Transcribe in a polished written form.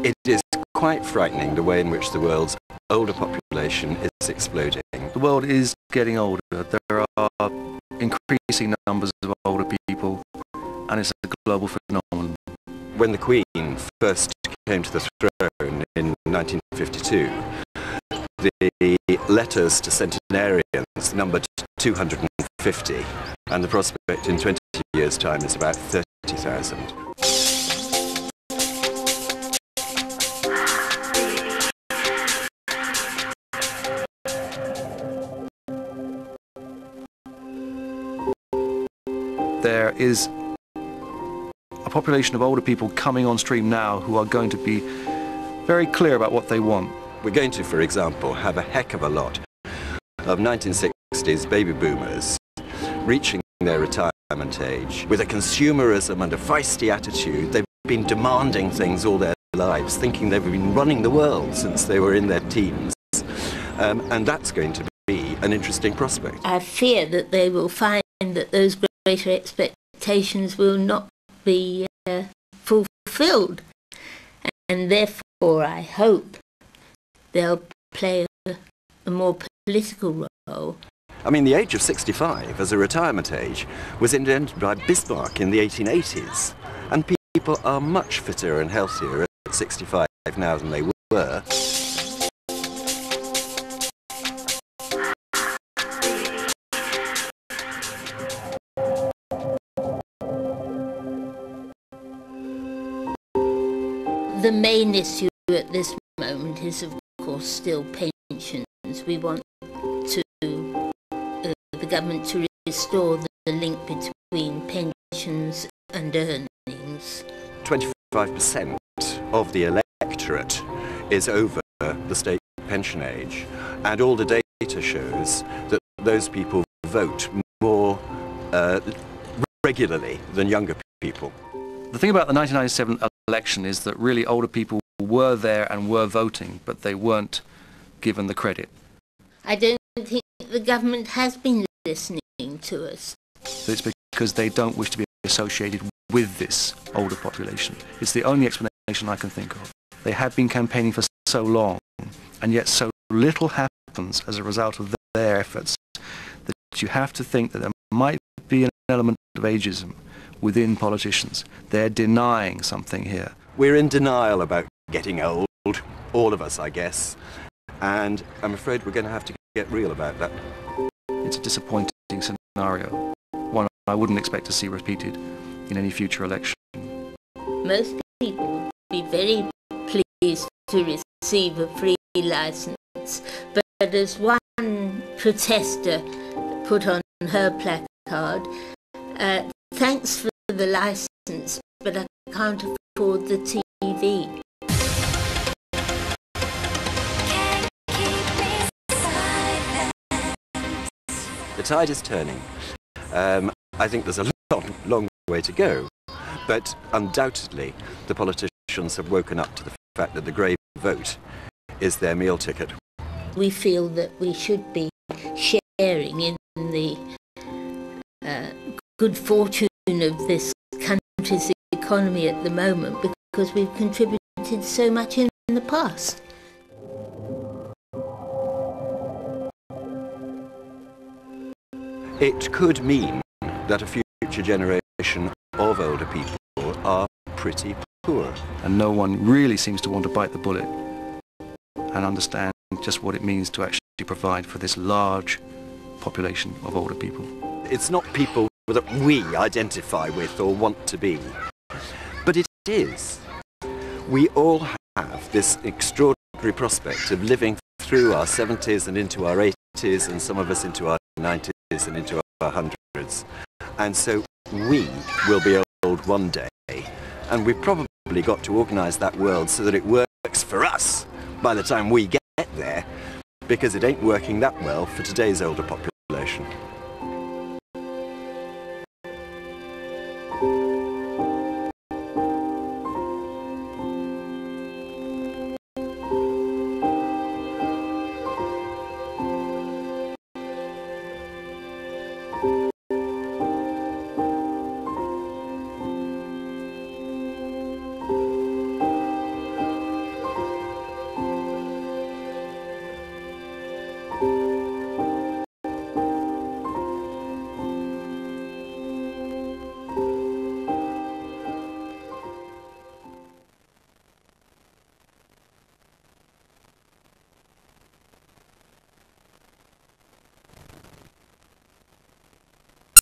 It is quite frightening the way in which the world's older population is exploding. The world is getting older. There are increasing numbers of older people, and it's a global phenomenon. When the Queen first came to the throne in 1952, the letters to centenarians numbered 250, and the prospect in 20 years' time is about 30,000. There is a population of older people coming on stream now who are going to be very clear about what they want. We're going to, for example, have a heck of a lot of 1960s baby boomers reaching their retirement age with a consumerism and a feisty attitude. They've been demanding things all their lives, thinking they've been running the world since they were in their teens. And that's going to be an interesting prospect. I fear that they will find that those greater expectations will not be fulfilled, and therefore I hope they'll play a more political role. I mean, the age of 65 as a retirement age was invented by Bismarck in the 1880s, and people are much fitter and healthier at 65 now than they were. The main issue at this moment is, of course, still pensions. We want the government to restore the link between pensions and earnings. 25% of the electorate is over the state pension age, and all the data shows that those people vote more regularly than younger people. The thing about the 1997 election is that really older people were there and were voting, but they weren't given the credit. I don't think the government has been listening to us. It's because they don't wish to be associated with this older population. It's the only explanation I can think of. They have been campaigning for so long, and yet so little happens as a result of their efforts, that you have to think that there might be an element of ageism within politicians. They're denying something here. We're in denial about getting old, all of us, I guess, and I'm afraid we're going to have to get real about that. It's a disappointing scenario, one I wouldn't expect to see repeated in any future election. Most people would be very pleased to receive a free licence, but as one protester put on her placard, thanks for the licence, but I can't afford the TV. The tide is turning. I think there's a long way to go, but undoubtedly the politicians have woken up to the fact that the grey vote is their meal ticket. We feel that we should be sharing in the good fortune of this country's economy at the moment, because we've contributed so much in the past. It could mean that a future generation of older people are pretty poor. And no one really seems to want to bite the bullet and understand just what it means to actually provide for this large population of older people. It's not people that we identify with or want to be, but it is. We all have this extraordinary prospect of living through our 70s and into our 80s, and some of us into our 90s and into our 100s. And so we will be old one day, and we've probably got to organise that world so that it works for us by the time we get there, because it ain't working that well for today's older population.